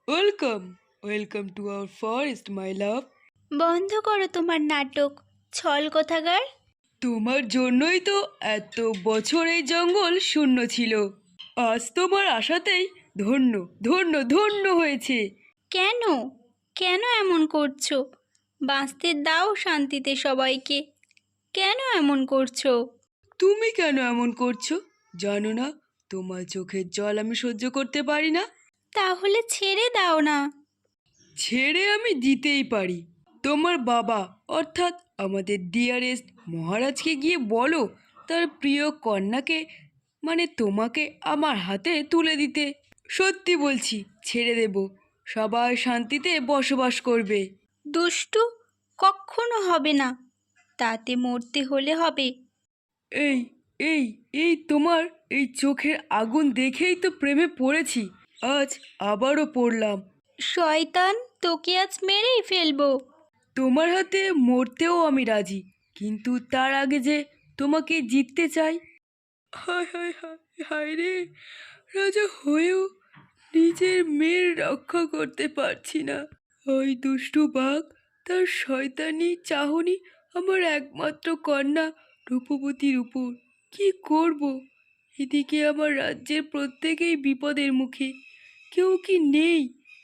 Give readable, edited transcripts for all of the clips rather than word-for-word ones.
Welcome, welcome to our forest my love. বন্ধ করো তোমার নাটক, ছল কোথাকার। তোমার জন্যই তো এত বছর এই জঙ্গল শূন্য ছিল। আজ তোমার আশাতেই ধন্য ধন্য ধন্য হয়েছে। কেন কেন এমন করছো? বাঁচতে দাও শান্তিতে সবাইকে। কেন এমন করছো? তুমি কেন এমন করছো? জানো না তোমার চোখের জল আমি সহ্য করতে পারি না। তাহলে ছেড়ে দাও না। ছেড়ে আমি দিতেই পারি। তোমার বাবা অর্থাৎ আমাদের ডিয়ারেস্ট মহারাজকে গিয়ে বলো তার প্রিয় কন্যাকে মানে তোমাকে আমার হাতে তুলে দিতে। সত্যি বলছি, ছেড়ে দেব। সবাই শান্তিতে বসবাস করবে। দুষ্টু, কখনো হবে না। তাতে মরতে হলে হবে। এই এই এই তোমার এই চোখের আগুন দেখেই তো প্রেমে পড়েছি। আজ আবারও পড়লাম। শয়তান, তোকে আজ মেরেই ফেলবো। তোমার হাতে মরতেও আমি রাজি, কিন্তু তার আগে যে তোমাকে জিততে চাই। হায় হায় হায় হায় রে, রাজা হয়েও নিজের মেয়ের রক্ষা করতে পারছি না। ওই দুষ্টু বাঘ তার শয়তানি চাহনি আমার একমাত্র কন্যা রূপবতীর উপর। কি করব? এদিকে আমার রাজ্যের প্রত্যেকেই বিপদের মুখে। কেউ কি নেই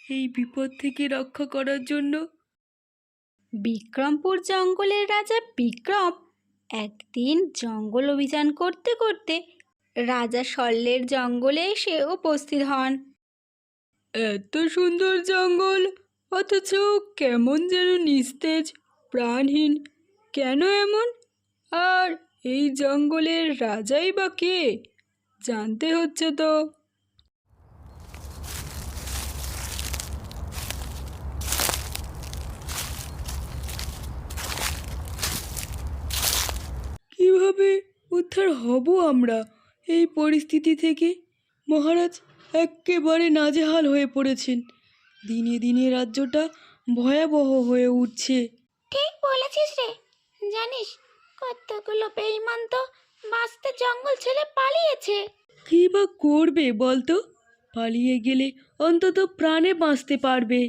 এই বিপদ থেকে রক্ষা করার জন্য? বিক্রমপুর জঙ্গলের রাজা বিক্রম একদিন জঙ্গল অভিযান করতে করতে রাজা শল্যের জঙ্গলে এসে উপস্থিত হন। এত সুন্দর জঙ্গল, অথচ কেমন যেন নিস্তেজ, প্রাণহীন। কেন এমন? আর এই জঙ্গলের রাজাই বা কে? জানতে হচ্ছে তো। কিভাবে উদ্ধার হব আমরা এই পরিস্থিতি থেকে? মহারাজ একেবারে নাজেহাল হয়ে পড়েছেন। দিনে দিনে রাজ্যটা ভয়াবহ হয়ে উঠছে। ঠিক বলেছিস রে। জানিস, কতগুলো বেঈমান তো বাঁচতে জঙ্গল ছেড়ে পালিয়েছে। কি বা করবে বলতো? পালিয়ে গেলে অন্তত প্রাণে বাঁচতে পারবে।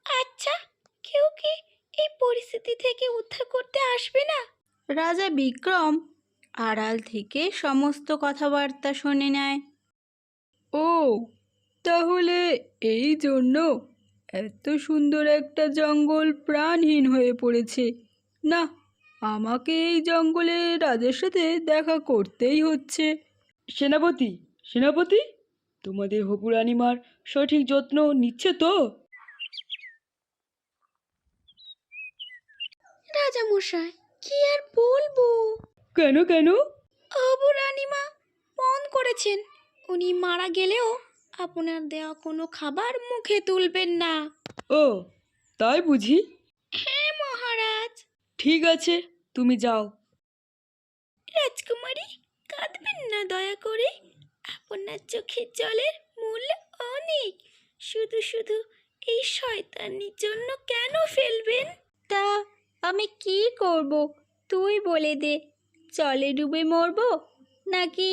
আচ্ছা, কেউ কি এই পরিস্থিতি থেকে উদ্ধার করতে আসবে না? রাজা বিক্রম আড়াল থেকে সমস্ত কথাবার্তা শুনে নেয়। ও, তাহলে এই জন্য এত সুন্দর একটা জঙ্গল প্রাণহীন হয়ে পড়েছে। না, আমাকে এই জঙ্গলে রাজার সাথে দেখা করতেই হচ্ছে। সেনাপতি, সেনাপতি, তোমাদের হবু রানীমার সঠিক যত্ন নিচ্ছে তো? রাজা মশাই, কি আর বলবো। কেন কেন? হবু রানীমা ফোন করেছেন। উনি মারা গেলেও আপনার দেওয়া কোনো খাবার মুখে তুলবেন না। ও, তাই বুঝি? হ্যাঁ মহারাজ। ঠিক আছে, তুমি যাও। রাজকুমারী, কাঁদবেন না দয়া করে। আপনার চোখের জলের মূল্য অনেক। শুধু শুধু এই শয়তানির জন্য কেন ফেলবেন? তা আমি কি করব? তুই বলে দে। জলে ডুবে মরব, নাকি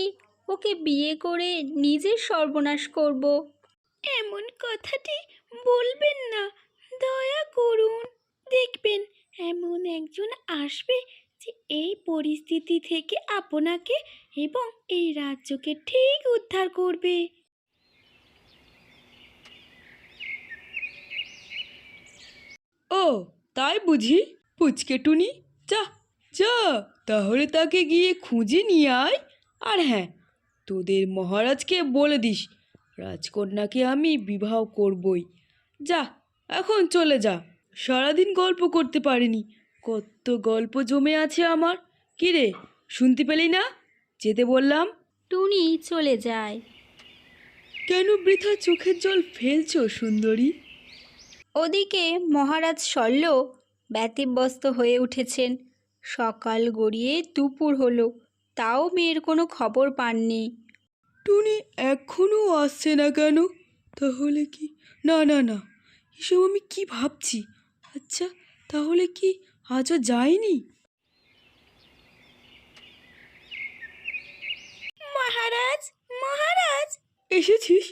ওকে বিয়ে করে নিজের সর্বনাশ করব? এমন কথাটি বলবেন না, দয়া করুন। দেখবেন এমন একজন আসবে যে এই পরিস্থিতি থেকে আপনাকে এবং এই রাজ্যকে ঠিক উদ্ধার করবে। ও, তাই বুঝি? পুচকে টুনি, যা যা, তাহলে তাকে গিয়ে খুঁজে নিয়ে আয়। আর হ্যাঁ, তোদের মহারাজকে বলে দিস রাজকন্যাকে আমি বিবাহ করবই। যা, এখন চলে যা। সারাদিন গল্প করতে পারিনি, কত গল্প জমে আছে আমার। কিরে, শুনতে পেলি না? যেতে বললাম। টুনি চলে যায়। কেন বৃথা চোখের জল ফেলছো সুন্দরী? ওদিকে মহারাজ শল্য ব্যতিব্যস্ত হয়ে উঠেছেন। সকাল গড়িয়ে দুপুর হলো, তাও মেয়ের কোনো খবর পাননি। টুনি এখনো আসছে না কেন? তাহলে কি, না না না, এসব আমি কি ভাবছি? আচ্ছা, তাহলে কি আজও যায়নি? মহারাজ, মহারাজ! এসেছিস?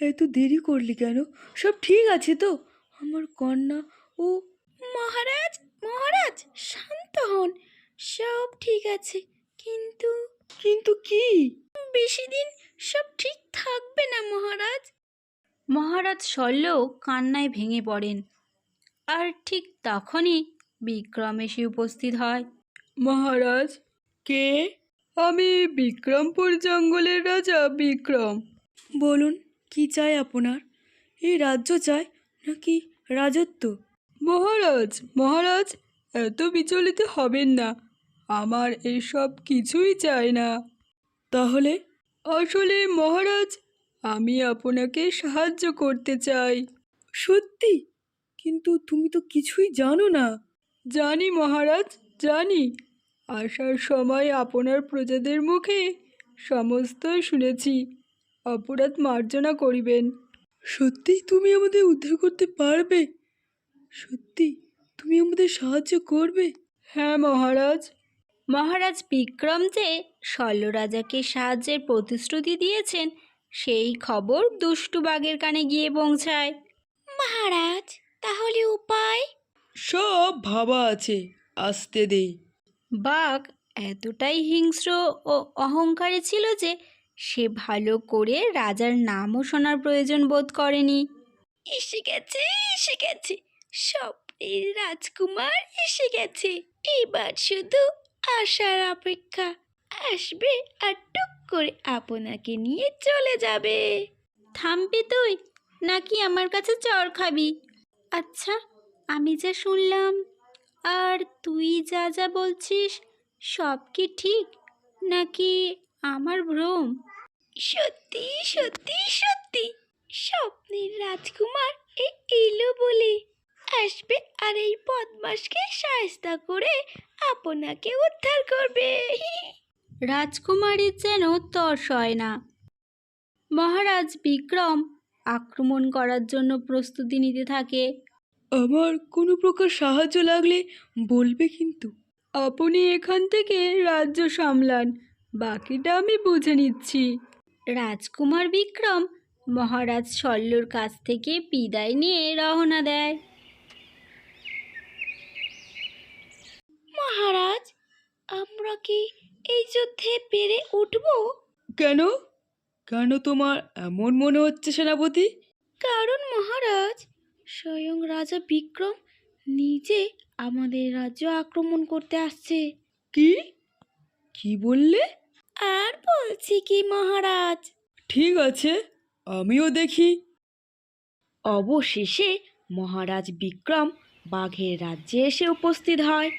এত দেরি করলি কেন? সব ঠিক আছে তো? আমার কন্যা ও মহারাজ, মহারাজ, শান্ত হন। সব ঠিক আছে, কিন্তু কিন্তু কি? বেশি দিন সব ঠিক থাকবে না মহারাজ। মহারাজ শল্য কান্নায় ভেঙে পড়েন। আর ঠিক তখনই বিক্রম এসে উপস্থিত হয়। মহারাজ, কে? আমি বিক্রমপুর জঙ্গলের রাজা বিক্রম। বলুন, কি চাই আপনার? এই রাজ্য চাই নাকি রাজত্ব? মহারাজ, মহারাজ, এত বিচলিত হবেন না। আমার এসব কিছুই চাই না। তাহলে? আসলে মহারাজ, আমি আপনাকে সাহায্য করতে চাই। সত্যি? কিন্তু তুমি তো কিছুই জানো না। জানি মহারাজ, জানি। আসার সময় আপনার প্রজাদের মুখে সমস্তই শুনেছি। অপরাধ মার্জনা করিবেন। সত্যি তুমি আমাদের উদ্ধার করতে পারবে? সত্যি তুমি আমাদের সাহায্য করবে? হ্যাঁ মহারাজ। মহারাজ বিক্রম যে শল্য রাজাকে সাহায্যের প্রতিশ্রুতি দিয়েছেন, সেই খবর দুষ্টু বাঘের কানে গিয়ে পৌঁছায়। মহারাজ, তাহলে উপায়? সব ভাবা আছে, আসতে দে। বাঘ এতটাই হিংস্র ও অহংকারী ছিল যে সে ভালো করে রাজার নামও শোনার প্রয়োজন বোধ করেনি। এসে গেছে, এসে গেছে, স্বপ্নের রাজকুমার এসে গেছে। এবার শুধু আসার অপেক্ষা। আসবে আর টুক করে আপনাকে নিয়ে চলে যাবে। থামবি তুই, নাকি আমার কাছে চড় খাবি? আচ্ছা, আমি যা শুনলাম আর তুই যা যা বলছিস, সব কি ঠিক নাকি আমার ভ্রম? সত্যি সত্যি সত্যি, স্বপ্নের রাজকুমার এলো বলে আসবে আর এই বদমাশকে সাহায্য করে আপনাকে উদ্ধার করবে। রাজকুমারীর যেন তর সয় না। মহারাজ বিক্রম আক্রমণ করার জন্য প্রস্তুতি নিতে থাকে। আমার কোনো প্রকার সাহায্য লাগলে বলবে কিন্তু। আপনি এখান থেকে রাজ্য সামলান, বাকিটা আমি বুঝে নিচ্ছি। রাজকুমার বিক্রম মহারাজ শল্যর কাছ থেকে বিদায় নিয়ে রওনা দেয়। মহারাজ, আমরা কি এই যুদ্ধে পেরে উঠব? কেন? কেন তোমার এমন মনে হচ্ছে সেনাপতি? কারণ মহারাজ, স্বয়ং রাজা বিক্রম নিজে আমাদের রাজ্য আক্রমণ করতে আসছে। কি? কি বললে? আর বলছি কি মহারাজ? ঠিক আছে, আমিও দেখি। অবশেষে মহারাজ বিক্রম বাঘের রাজ্যে এসে উপস্থিত হয়।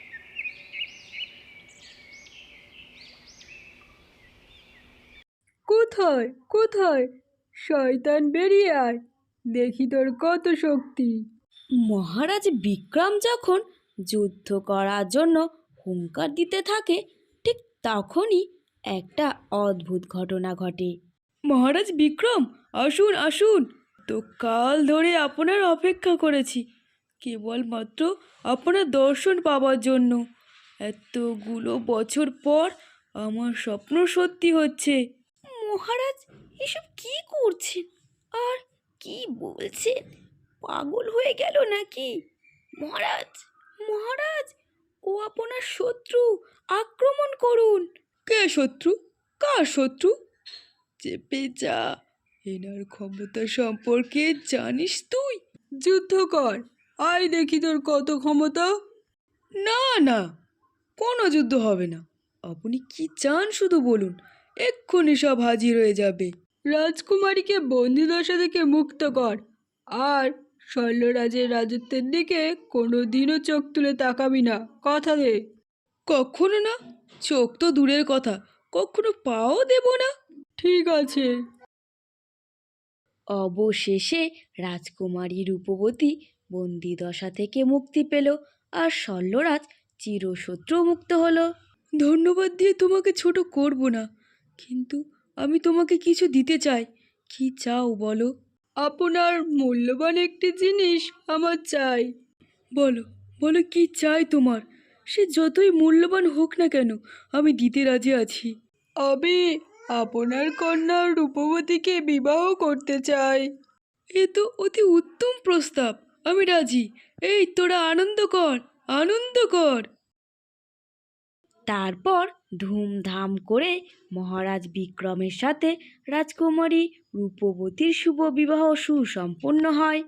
কোথায় কোথায়? শয়তান, বেরিয়ে আয়, দেখি তোর কত শক্তি। মহারাজ বিক্রম যখন যুদ্ধ করার জন্য হুঙ্কার দিতে থাকে, ঠিক তখনই একটা অদ্ভুত ঘটনা ঘটে। মহারাজ বিক্রম, আসুন আসুন। তো কাল ধরে আপনার অপেক্ষা করেছি, কেবলমাত্র আপনার দর্শন পাওয়ার জন্য। এতগুলো বছর পর আমার স্বপ্ন সত্যি হচ্ছে। মহারাজ, এসব কি করছেন আর কি বলছেন? পাগল হয়ে গেল নাকি? মহারাজ, মহারাজ, ও আপনার শত্রু, আক্রমণ করুন। কে শত্রু? কার শত্রু? চেপে যা, এনার ক্ষমতা সম্পর্কে জানিস তুই? যুদ্ধ কর, আয় দেখি তোর কত ক্ষমতা। না না, কোনো যুদ্ধ হবে না। আপনি কি চান শুধু বলুন, এক্ষুনি সব হাজির হয়ে যাবে। রাজকুমারীকে বন্দিদশা থেকে মুক্ত কর, আর শল্যরাজের রাজত্বের দিকে কোনোদিনও চোখ তুলে তাকাবি না, কথা দে। কখনো না, চোখ তো দূরের কথা, কখনো পাও দেব না। ঠিক আছে। অবশেষে রাজকুমারী রূপবতী বন্দিদশা থেকে মুক্তি পেল আর শল্যরাজ চিরশত্রু মুক্ত হলো। ধন্যবাদ দিয়ে তোমাকে ছোট করব না, কিন্তু আমি তোমাকে কিছু দিতে চাই। কি চাও বলো? আপনার মূল্যবান একটি জিনিস আমার চাই। বলো, বলো কি চাই তোমার? সে যতই মূল্যবান হোক না কেন, আমি দিতে রাজি আছি। আমি আপনার কন্যা রূপবতীকে বিবাহ করতে চায়। এ তো অতি উত্তম প্রস্তাব, আমি রাজি। এই তোরা আনন্দ কর, আনন্দ কর। তারপর ধুমধাম করে মহারাজ বিক্রমের সাথে রাজকুমারী রূপবতীর শুভ বিবাহ সুসম্পন্ন হয়।